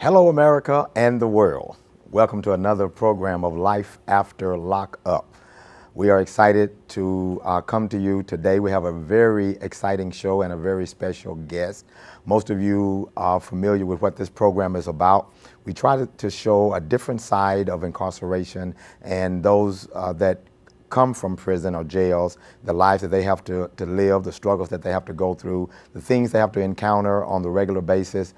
Hello, America and the world. Welcome to another program of Life After Lockup. We are excited to come to you today. We have a very exciting show and a very special guest. Most of you are familiar with what this program is about. We try to show a different side of incarceration and those that come from prison or jails, the lives that they have to live, the struggles that they have to go through, the things they have to encounter on the regular basis.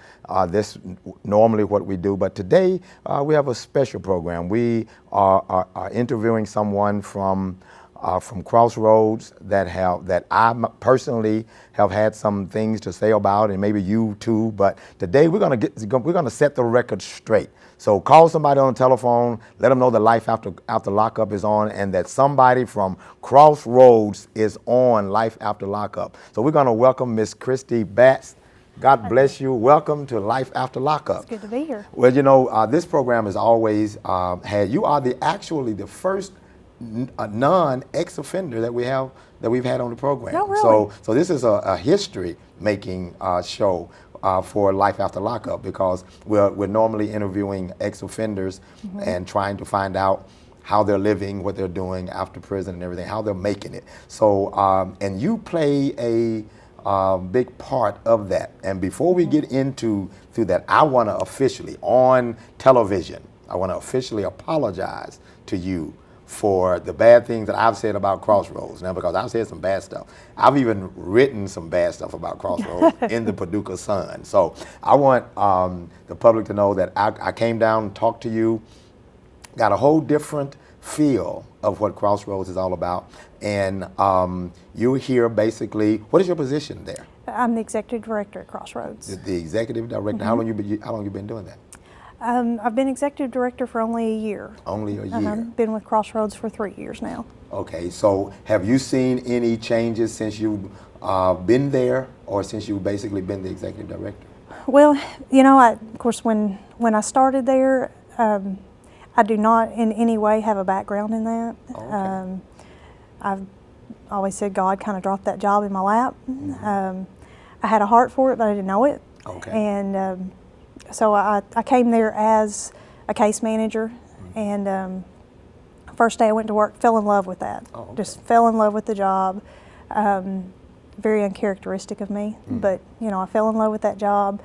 This normally what we do, but today we have a special program. We are interviewing someone from Crossroads that I personally have had some things to say about, and maybe you too. But today we're gonna set the record straight. So call somebody on the telephone, let them know that Life After Lockup is on, and that somebody from Crossroads is on Life After Lockup. So we're gonna welcome Miss Christy Batts. God bless you. Welcome to Life After Lockup. It's good to be here. Well, you know, this program has always you are actually the first non-ex-offender that we've had on the program. Oh, really? So this is a history-making show for Life After Lockup, because we're normally interviewing ex-offenders and trying to find out how they're living, what they're doing after prison and everything, how they're making it. So and you play a big part of that. And before we get into that, I want to officially, on television, I want to officially apologize to you for the bad things that I've said about Crossroads. Now, because I've said some bad stuff. I've even written some bad stuff about Crossroads in the Paducah Sun. So I want the public to know that I came down and talked to you, got a whole different feel of what Crossroads is all about. And you're here basically, what is your position there? I'm the executive director at Crossroads. The executive director. How long you been doing that? I've been executive director for only a year. Only a year. I've been with Crossroads for 3 years now. Okay, so have you seen any changes since you've been there, or since you've basically been the executive director? Well, you know, of course, when I started there, I do not in any way have a background in that. Okay. I've always said God kind of dropped that job in my lap. I had a heart for it, but I didn't know it. Okay. And so I came there as a case manager, and first day I went to work, fell in love with that. Oh, okay. Just fell in love with the job. Very uncharacteristic of me, but you know, I fell in love with that job.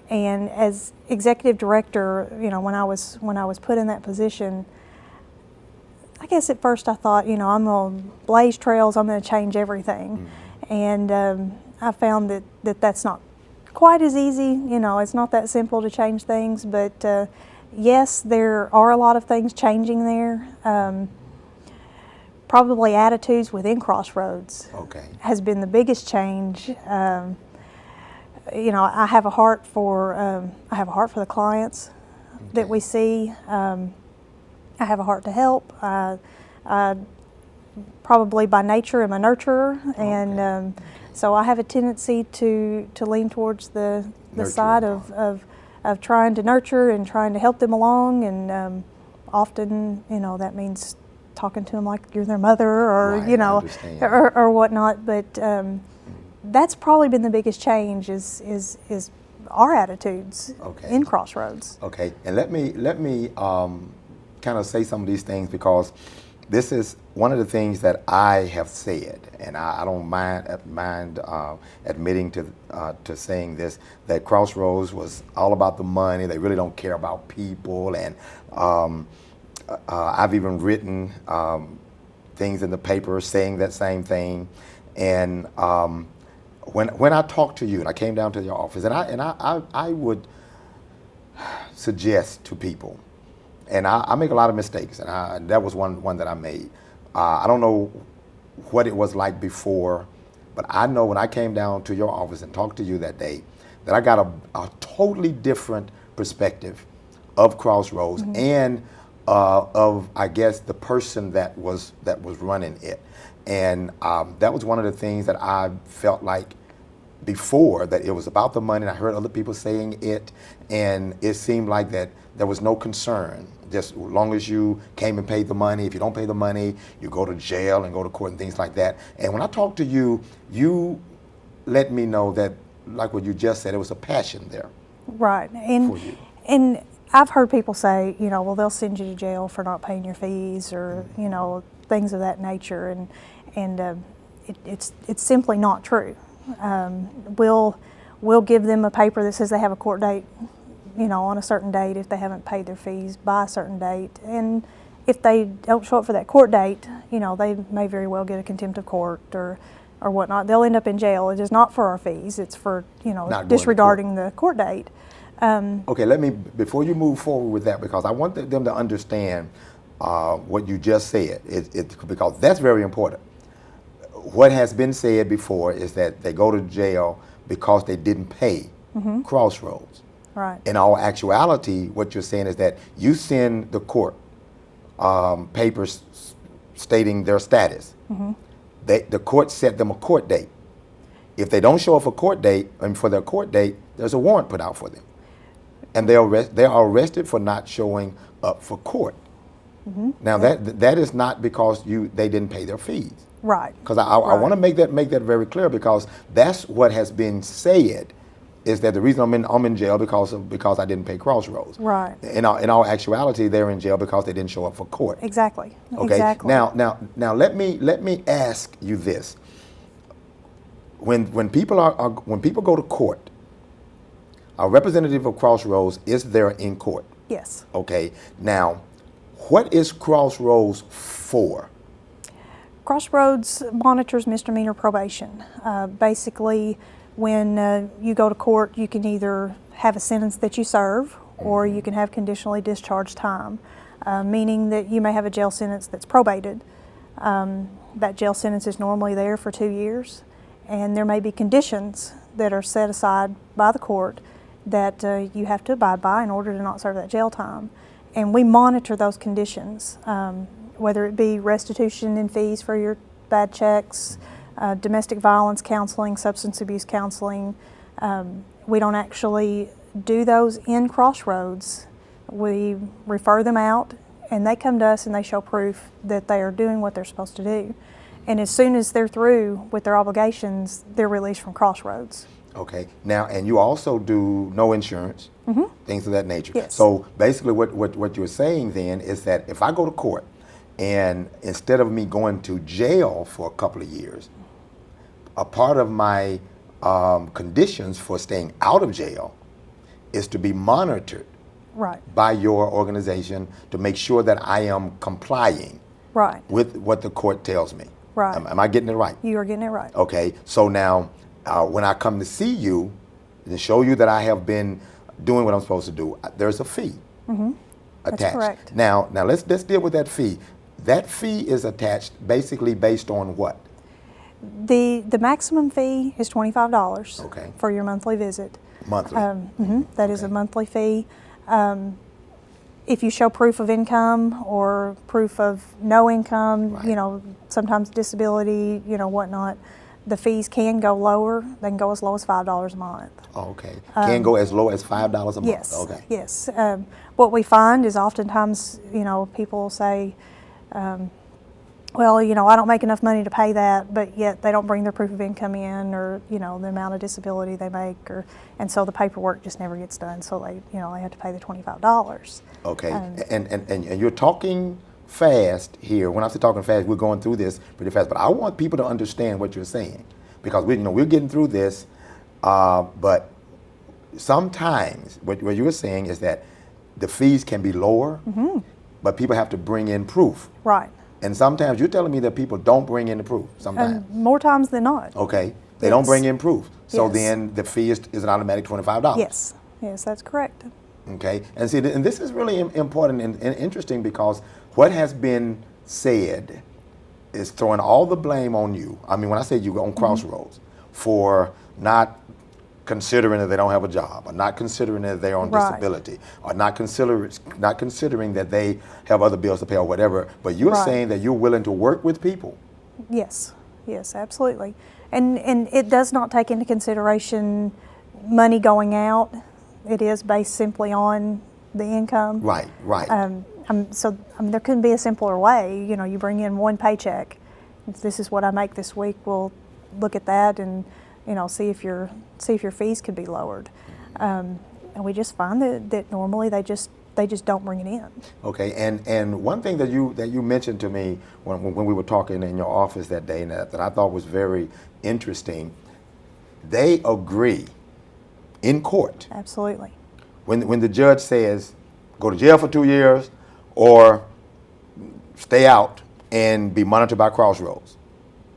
And as executive director, you know, when I was put in that position, I guess at first I thought, you know, I'm gonna blaze trails, I'm gonna change everything, and I found that that's not quite as easy. You know, it's not that simple to change things, but yes, there are a lot of things changing there. Probably attitudes within Crossroads has been the biggest change. You know, I have a heart for the clients that we see. I have a heart to help. I probably by nature am a nurturer, and so I have a tendency to lean towards the side of trying to nurture and trying to help them along, and often, you know, that means talking to them like you're their mother, or Right, you know, or whatnot. But that's probably been the biggest change is our attitudes in Crossroads. Okay, and let me kind of say some of these things, because this is one of the things that I have said, and I don't mind admitting to saying this, that Crossroads was all about the money. They really don't care about people, and I've even written things in the paper saying that same thing. And when I talked to you, and I came down to your office, and I would suggest to people, and I make a lot of mistakes, and that was one that I made. I don't know what it was like before, but I know when I came down to your office and talked to you that day, that I got a totally different perspective of Crossroads and of, I guess, the person that was running it. And that was one of the things that I felt like before, that it was about the money, and I heard other people saying it, and it seemed like that there was no concern. Just as long as you came and paid the money. If you don't pay the money, you go to jail and go to court and things like that. And when I talked to you, you let me know that, like what you just said, it was a passion there. Right. For you. And I've heard people say, well, they'll send you to jail for not paying your fees, or things of that nature, and it's simply not true. We'll give them a paper that says they have a court date, on a certain date if they haven't paid their fees by a certain date, and if they don't show up for that court date, they may very well get a contempt of court or whatnot. They'll end up in jail. It is not for our fees. It's for disregarding the court date. Okay, before you move forward with that, because I want them to understand what you just said, because that's very important. What has been said before is that they go to jail because they didn't pay Crossroads. Right. In all actuality, what you're saying is that you send the court papers stating their status. The court set them a court date. If they don't show up for court date, and for their court date, there's a warrant put out for them, and they are arrested for not showing up for court. Now that is not because they didn't pay their fees. Right. Because I want to make that very clear, because that's what has been said, is that the reason I'm in jail because I didn't pay Crossroads. Right. In all actuality, they're in jail because they didn't show up for court. Exactly. Okay. Exactly. Now let me ask you this. When people go to court, a representative of Crossroads is there in court. Yes. Okay. Now, what is Crossroads for? Crossroads monitors misdemeanor probation. Basically, when you go to court, you can either have a sentence that you serve, or you can have conditionally discharged time, meaning that you may have a jail sentence that's probated. That jail sentence is normally there for 2 years, and there may be conditions that are set aside by the court that you have to abide by in order to not serve that jail time. And we monitor those conditions, whether it be restitution and fees for your bad checks, domestic violence counseling, substance abuse counseling. We don't actually do those in Crossroads. We refer them out, and they come to us and they show proof that they are doing what they're supposed to do. And as soon as they're through with their obligations, they're released from Crossroads. Okay. Now, and you also do no insurance, things of that nature. Yes. So basically what you're saying then is that if I go to court, and instead of me going to jail for a couple of years, a part of my conditions for staying out of jail is to be monitored by your organization to make sure that I am complying with what the court tells me. Right. Am I getting it right? You are getting it right. Okay. So now, when I come to see you and show you that I have been doing what I'm supposed to do, there's a fee attached. That's correct. Now let's deal with that fee. That fee is attached basically based on what? The maximum fee is $25 for your monthly visit. Monthly. That is a monthly fee. If you show proof of income or proof of no income, sometimes disability, whatnot, the fees can go lower. They can go as low as $5 a month. Okay. Can go as low as $5 a month. Yes. Okay. Yes. What we find is oftentimes, people say, well, I don't make enough money to pay that, but yet they don't bring their proof of income in, or the amount of disability they make, and so the paperwork just never gets done. So they have to pay the $25. Okay. And you're talking fast here. When I say talking fast, we're going through this pretty fast, but I want people to understand what you're saying, because we're getting through this, but sometimes what you're saying is that the fees can be lower, but people have to bring in proof. Right. And sometimes you're telling me that people don't bring in the proof. Sometimes. More times than not. Okay. They don't bring in proof. So then the fee is an automatic $25. Yes. Yes, that's correct. Okay. And see, and this is really important and interesting, because what has been said is throwing all the blame on you. I mean, when I say you go on Crossroads for not considering that they don't have a job, or not considering that they're on disability, or not considering that they have other bills to pay or whatever, but you're saying that you're willing to work with people. Yes, yes, absolutely. And it does not take into consideration money going out. It is based simply on the income. Right. There couldn't be a simpler way. You bring in one paycheck. If this is what I make this week, we'll look at that and see if your fees could be lowered. and we just find that normally they just don't bring it in. Okay, and one thing that you mentioned to me when we were talking in your office that day, and that I thought was very interesting, they agree in court. Absolutely. When the judge says, go to jail for 2 years or stay out and be monitored by Crossroads.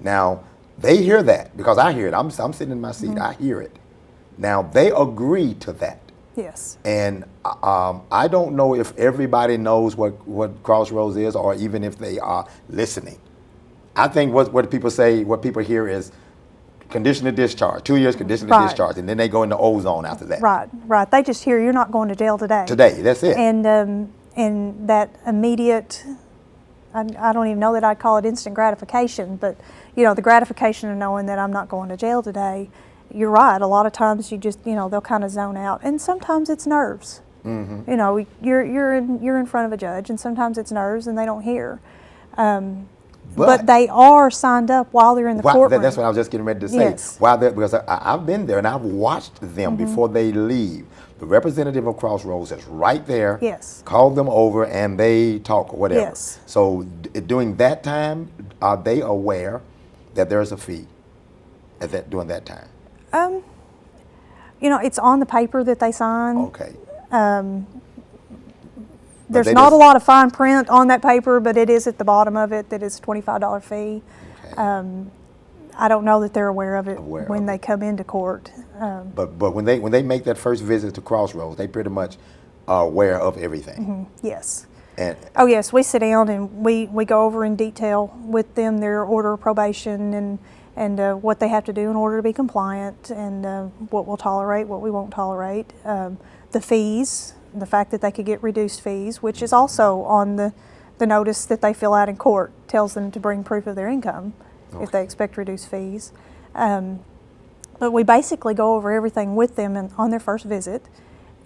Now, they hear that because I hear it. I'm sitting in my seat. I hear it. Now, they agree to that. Yes. And I don't know if everybody knows what Crossroads is or even if they are listening. I think what people say, what people hear is conditional discharge, 2 years conditional discharge, and then they go into ozone after that. Right. They just hear you're not going to jail today. Today, that's it. And that immediate, I don't even know that I'd call it instant gratification, but the gratification of knowing that I'm not going to jail today. You're right. A lot of times you just, they'll kind of zone out, and sometimes it's nerves. Mm-hmm. You're in front of a judge, and sometimes it's nerves, and they don't hear. But they are signed up while they're in the courtroom. That's what I was just getting ready to say. Yes. Because I've been there and I've watched them before they leave. The representative of Crossroads is right there. Yes. Call them over and they talk or whatever. Yes. So during that time, are they aware that there's a fee during that time? It's on the paper that they sign. Okay. There's not a lot of fine print on that paper, but it is at the bottom of it that it's a $25 fee. Okay. I don't know that they're aware of it when they come into court. But when they make that first visit to Crossroads, they pretty much are aware of everything. Mm-hmm. Yes. And yes, we sit down and we go over in detail with them their order of probation and what they have to do in order to be compliant, and what we'll tolerate, what we won't tolerate, the fees. The fact that they could get reduced fees, which is also on the notice that they fill out in court, tells them to bring proof of their income if they expect reduced fees. But we basically go over everything with them on their first visit,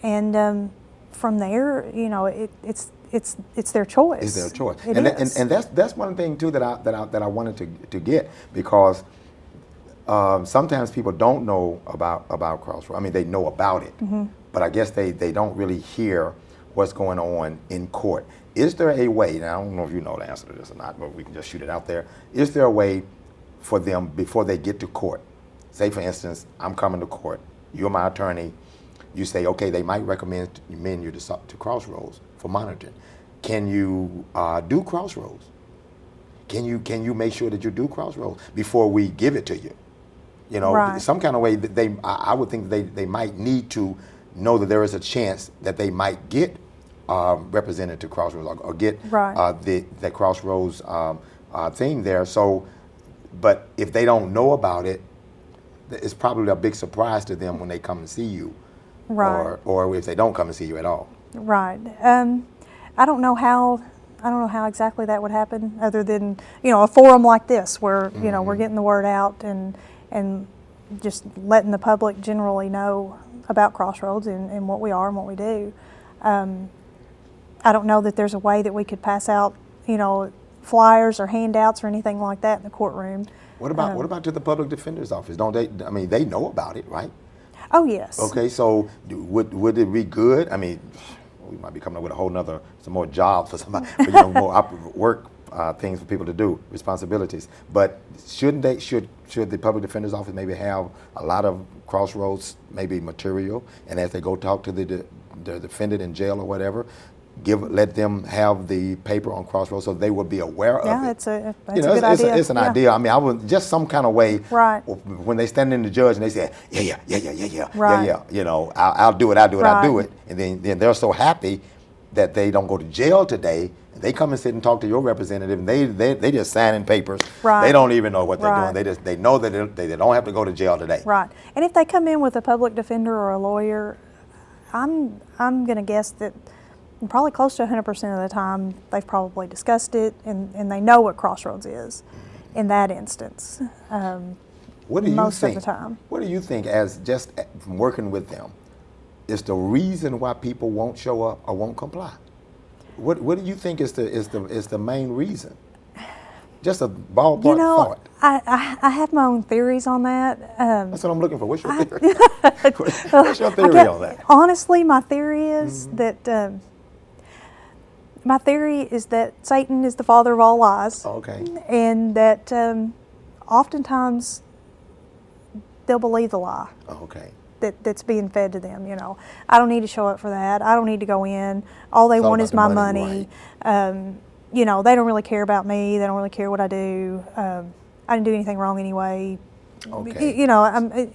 and from there, it's their choice. It's their choice, And that's one thing too that I wanted to get, because sometimes people don't know about Crossroads. I mean, they know about it. Mm-hmm. But I guess they don't really hear what's going on in court. Is there a way, now I don't know if you know the answer to this or not, but we can just shoot it out there. Is there a way for them before they get to court? Say, for instance, I'm coming to court, you're my attorney, you say, okay, they might recommend you to Crossroads for monitoring. Can you do Crossroads? Can you make sure that you do Crossroads before we give it to you? Some kind of way that I would think they might need to know that there is a chance that they might get represented to Crossroads or get the Crossroads thing there. So, but if they don't know about it, it's probably a big surprise to them when they come and see you, or if they don't come and see you at all. Right. I don't know how exactly that would happen, other than a forum like this where we're getting the word out and just letting the public generally know about Crossroads and what we are and what we do. I don't know that there's a way that we could pass out, flyers or handouts or anything like that in the courtroom. What about to the public defender's office? Don't they? I mean, they know about it, right? Oh yes. Okay, so would it be good? I mean, we might be coming up with some more jobs for somebody, more work things for people to do, responsibilities. But should the public defender's office maybe have a lot of Crossroads maybe material, and as they go talk to the defendant in jail or whatever, let them have the paper on Crossroads so they will be aware of it. Yeah, that's a good idea. It's an idea. I mean, I would just some kind of way. Right. When they stand in the judge and they say, yeah, right. I'll do it, and then they're so happy that they don't go to jail today. They come and sit and talk to your representative, and they just signing papers. Right. They don't even know what they're doing. They know that they don't have to go to jail today. Right. And if they come in with a public defender or a lawyer, I'm going to guess that probably close to 100% of the time they've probably discussed it and they know what Crossroads is in that instance. What do you most think? Of the time. What do you think, as just from working with them, is the reason why people won't show up or won't comply? What do you think is the main reason? Just a ballpark You know, thought. I have my own theories on that. That's what I'm looking for. What's your theory? What's your theory on that? Honestly, my theory is that Satan is the father of all lies. Okay. And that oftentimes they'll believe the lie. Okay. That's being fed to them. You know, I don't need to show up for that. I don't need to go in. All they want is my money. You know, they don't really care about me. They don't really care what I do. I didn't do anything wrong anyway. Okay. You know,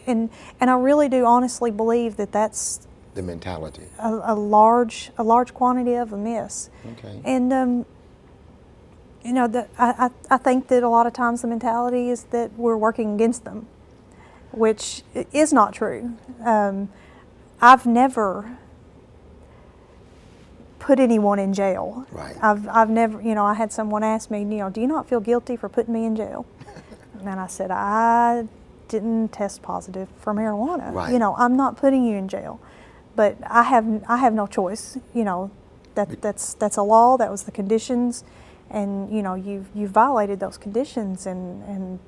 and I really do honestly believe that that's The mentality. a large quantity of a miss. Okay. And you know, I think that a lot of times the mentality is that we're working against them, which is not true. I've never put anyone in jail. Right. I've never, you know, I had someone ask me, you know, do you not feel guilty for putting me in jail? And I said, I didn't test positive for marijuana. Right. You know, I'm not putting you in jail, but I have no choice. You know, that's a law. That was the conditions, and you know, you've violated those conditions, and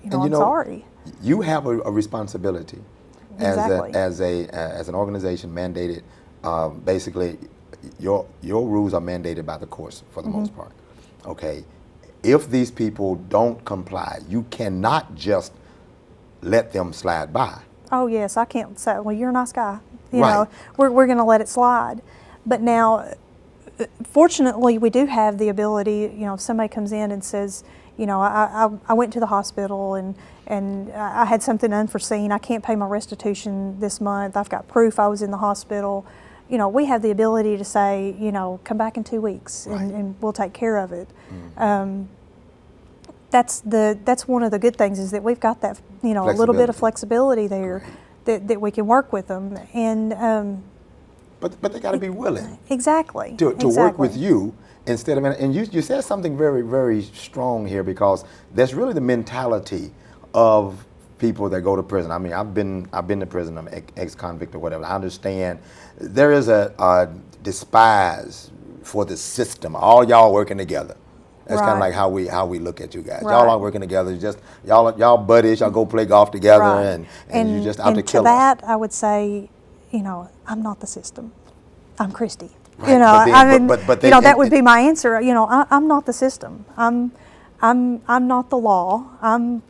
you know, I'm sorry. You have a responsibility Exactly. as an organization mandated. Basically, your rules are mandated by the courts for the most part. Okay, if these people don't comply, you cannot just let them slide by. Oh yes, I can't say, well, you're a nice guy. You Right. know, we're going to let it slide. But now, fortunately, we do have the ability. You know, if somebody comes in and says, you know, I went to the hospital and I had something unforeseen. I can't pay my restitution this month. I've got proof I was in the hospital. You know, we have the ability to say, you know, come back in 2 weeks and we'll take care of it. That's one of the good things is that we've got that, you know, a little bit of flexibility there that we can work with them. And but they got to be willing exactly to work with you instead of, and you said something very, very strong here, because that's really the mentality of people that go to prison. I mean, I've been to prison. I'm ex-convict or whatever. I understand there is a despise for the system. All y'all working together. That's kind of like how we look at you guys. Y'all are working together. Just y'all buddies. Y'all go play golf together, and you just out to kill us. And to that, I would say, you know, I'm not the system. I'm Christy. Right. You know, I mean, but you know, that would be my answer. You know, I'm not the system. I'm not the law. I'm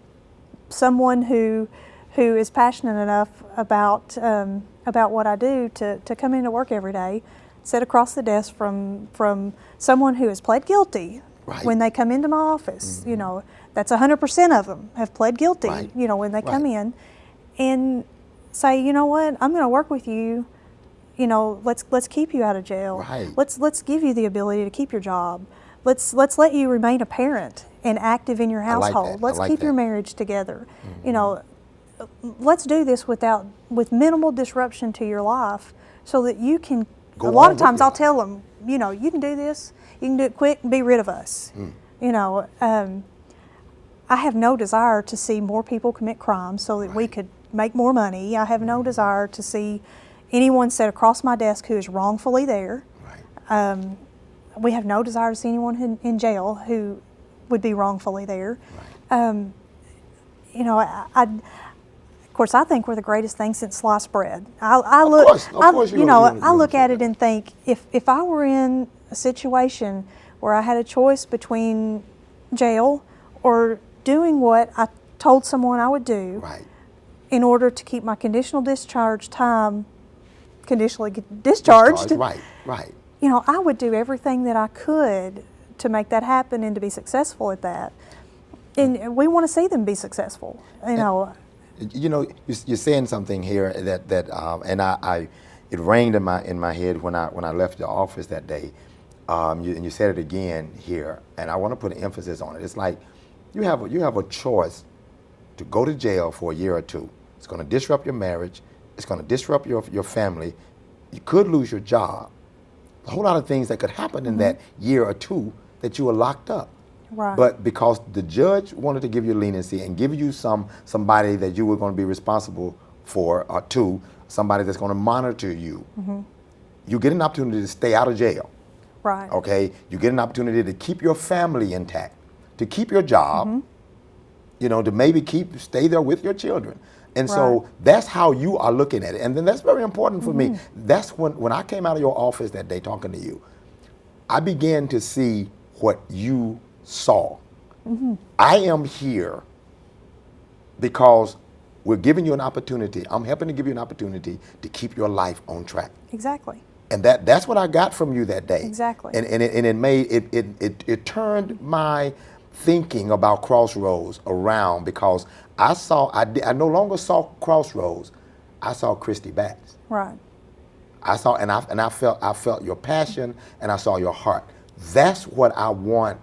someone who is passionate enough about what I do to come into work every day, sit across the desk from someone who has pled guilty. Right. When they come into my office. You know, that's 100% of them have pled guilty. Right. You know, when they come in, and say, you know what, I'm going to work with you. You know, let's keep you out of jail. Right. Let's give you the ability to keep your job. Let's let you remain a parent and active in your household. Let's keep your marriage together. You know, let's do this with minimal disruption to your life, so that you can. A lot of times I'll tell them, you know, you can do this. You can do it quick and be rid of us. You know, I have no desire to see more people commit crimes so that we could make more money. I have no desire to see anyone sit across my desk who is wrongfully there. Right. We have no desire to see anyone in jail who would be wrongfully there. Right. You know, of course, I think we're the greatest thing since sliced bread. I look at it and think, if I were in a situation where I had a choice between jail or doing what I told someone I would do in order to keep my conditional discharge time conditionally discharged. Right. You know, I would do everything that I could to make that happen and to be successful at that. And we want to see them be successful. You know. You know, you're saying something here that and I it rang in my head when I left the office that day. And you said it again here, and I want to put an emphasis on it. It's like you have a choice to go to jail for a year or two. It's going to disrupt your marriage. It's going to disrupt your family. You could lose your job. A whole lot of things that could happen in that year or two that you were locked up. Right. But because the judge wanted to give you leniency and give you somebody that you were going to be responsible for, or to somebody that's going to monitor you, you get an opportunity to stay out of jail. Right. Okay, you get an opportunity to keep your family intact. to keep your job, you know, to maybe stay there with your children. And so that's how you are looking at it. And then that's very important for me. That's when I came out of your office that day talking to you, I began to see what you saw. I am here because we're giving you an opportunity. I'm helping to give you an opportunity to keep your life on track. Exactly. And that's what I got from you that day. Exactly. And it turned my thinking about Crossroads around, because I no longer saw Crossroads. I saw Christy Batts. Right. I felt your passion, and I saw your heart. That's what I want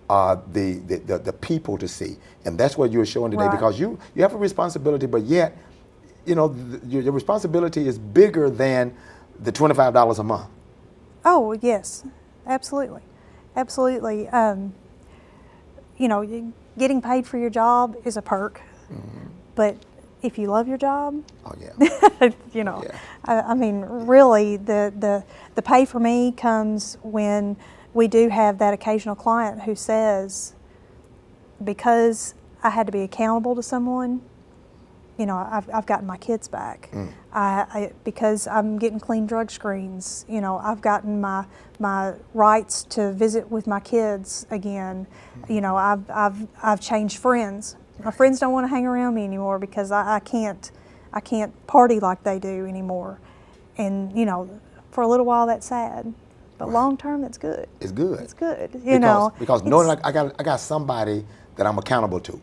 the people to see, and that's what you're showing today. Right. Because you have a responsibility, but yet, you know, your responsibility is bigger than the $25 a month. Oh yes, absolutely, absolutely. You know, getting paid for your job is a perk, but if you love your job, oh yeah, you know, yeah. I mean, really, the pay for me comes when we do have that occasional client who says, because I had to be accountable to someone, you know, I've gotten my kids back. Because I'm getting clean drug screens, you know, I've gotten my rights to visit with my kids again. You know, I've changed friends. My friends don't want to hang around me anymore because I can't party like they do anymore. And you know, for a little while that's sad, but long term that's good. It's good. It's good. You know, because knowing I got somebody that I'm accountable to.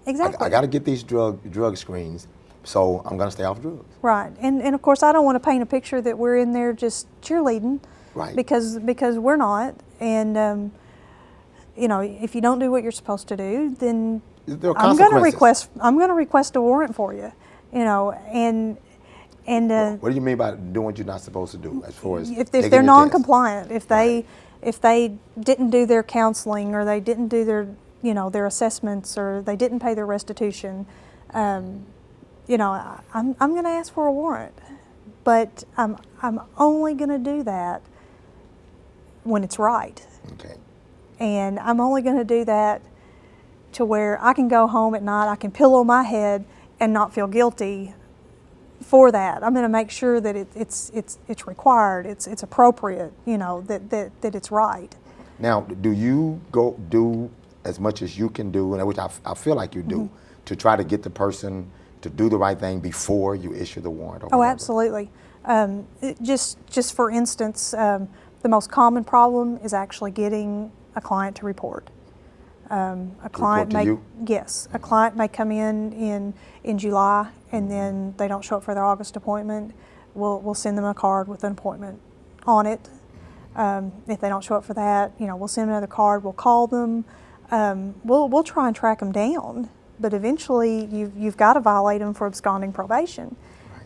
Exactly. I got to get these drug screens, so I'm going to stay off drugs. Right, and of course I don't want to paint a picture that we're in there just cheerleading. Right. Because we're not, and you know, if you don't do what you're supposed to do, then there are I'm going consequences. to request a warrant for you. You know, and what do you mean by doing what you're not supposed to do? As far as if they're non-compliant, if they didn't do their counseling, or they didn't do their assessments, or they didn't pay their restitution, you know, I'm going to ask for a warrant, but I'm only going to do that when it's right. Okay. And I'm only going to do that to where I can go home at night, I can pillow my head and not feel guilty for that. I'm going to make sure that it's required, it's appropriate, you know, that it's right. Now, do you go do as much as you can do, and which I feel like you do, to try to get the person to do the right thing before you issue the warrant? Oh, absolutely. Just for instance, the most common problem is actually getting a client to report. A client may, yes, a client may come in July, and then they don't show up for their August appointment. We'll send them a card with an appointment on it. If they don't show up for that, you know, we'll send them another card. We'll call them. We'll try and track them down. But eventually, you've got to violate them for absconding probation.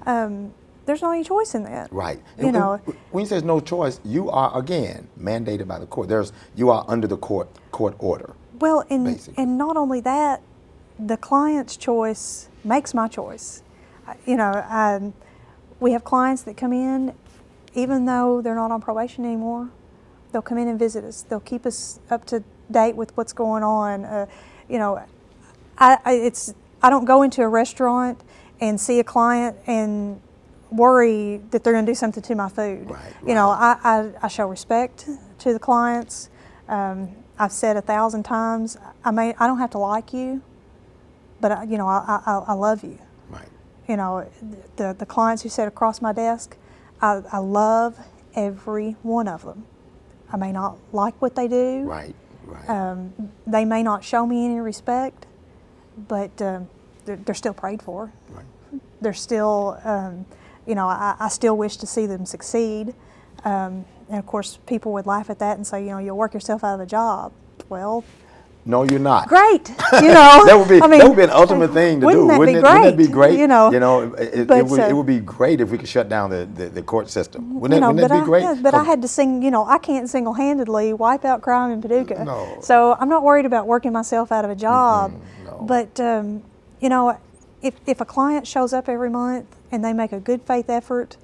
Right. There's not any choice in that. Right. You know, when you say no choice, you are again mandated by the court. You are under the court order. Well, and not only that, the client's choice makes my choice. You know, we have clients that come in, even though they're not on probation anymore, they'll come in and visit us. They'll keep us up to date with what's going on. You know, I don't go into a restaurant and see a client and worry that they're going to do something to my food. Right, right. You know, I show respect to the clients. I've said 1,000 times, I don't have to like you, but I love you. Right. You know, the clients who sit across my desk, I love every one of them. I may not like what they do. Right. Right. They may not show me any respect, but they're still prayed for. Right. They're still, you know, I still wish to see them succeed. And of course, people would laugh at that and say, you know, you'll work yourself out of a job. Well, no, you're not. Great, you know. that would be an ultimate thing to do. Wouldn't that be great? You know, it would be great if we could shut down the court system. Wouldn't that be great? Yeah, but I had to I can't single-handedly wipe out crime in Paducah. No. So I'm not worried about working myself out of a job. No. But you know, if a client shows up every month and they make a good faith effort,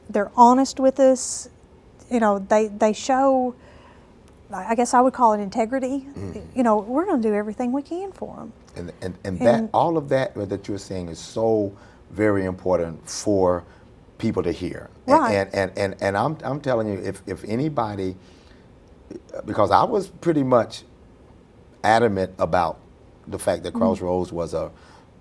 they're honest with us. You know, they show I guess I would call it integrity. You know, we're going to do everything we can for them. And that all of that you're saying is so very important for people to hear. Right. And I'm telling you, if anybody, because I was pretty much adamant about the fact that Crossroads was a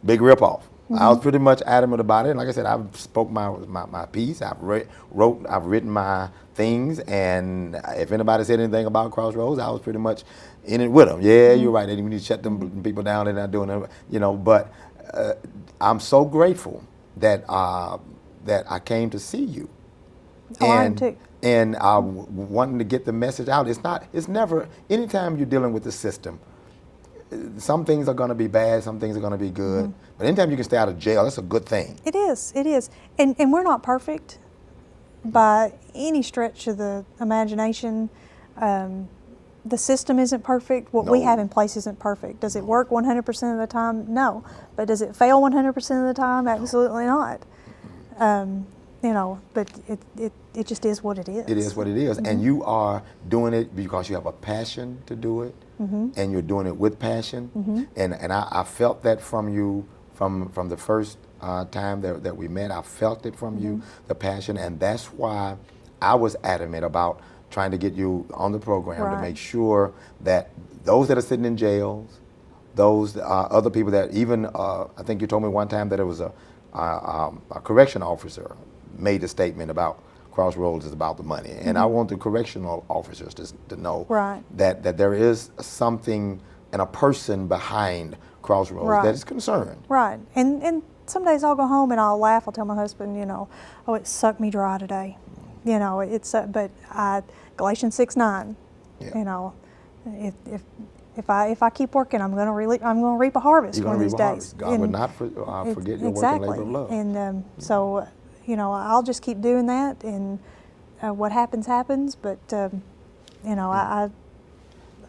big ripoff. I was pretty much adamant about it. And like I said, I've spoke my piece. I've written my things. And if anybody said anything about Crossroads, I was pretty much in it with them. Yeah, you're right. They need to shut them people down. They're not doing it. You know, but I'm so grateful that that I came to see you. Oh, I am too. And wanting to get the message out. It's never, anytime you're dealing with the system, some things are going to be bad, some things are going to be good. But anytime you can stay out of jail, that's a good thing. It is. And we're not perfect by any stretch of the imagination. The system isn't perfect. What we No. have in place isn't perfect. Does it work 100% of the time? No. But does it fail 100% of the time? Absolutely not. You know, but it just is what it is. It is what it is. And you are doing it because you have a passion to do it, and you're doing it with passion. And I felt that from you from the first time that we met. I felt it from you, the passion, and that's why I was adamant about trying to get you on the program to Right. make sure that those that are sitting in jails, those other people that even, I think you told me one time that it was a correction officer made a statement about Crossroads is about the money. And I want the correctional officers to know Right. that there is something and a person behind Crossroads Right. that is concerned. Right. And some days I'll go home and I'll laugh. I'll tell my husband, you know, oh, it sucked me dry today. You know, but Galatians 6:9. Yeah. You know, if I keep working, I'm going to reap a harvest You're one going of to these reap a days. harvest. God would not forget your Exactly. work and labor of love. And so, you know, I'll just keep doing that, and what happens happens. But you know,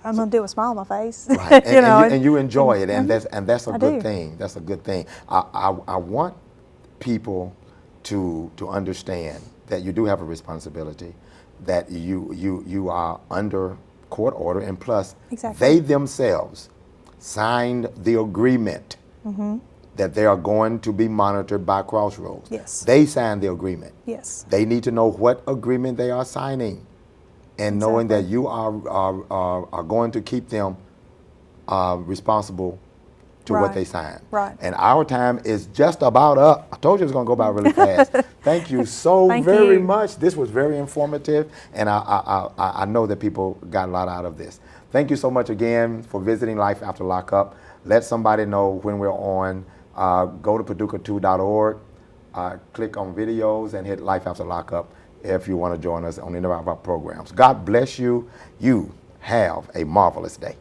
I'm going to do it with a smile on my face. Right. You know, and you enjoy it, and that's a I good do. thing. That's a good thing. I want people to understand that you do have a responsibility, that you are under court order, and plus Exactly. they themselves signed the agreement that they are going to be monitored by Crossroads. Yes. They signed the agreement. Yes. They need to know what agreement they are signing, and knowing that you are going to keep them responsible to what Right. they sign. Right. And our time is just about up. I told you it was going to go by really fast. Thank you so Thank very you. much. This was very informative, and I know that people got a lot out of this. Thank you so much again for visiting Life After Lockup. Let somebody know when we're on. Go to Paducah2.org, click on videos, and hit Life After Lockup if you want to join us on any of our programs. God bless you. You have a marvelous day.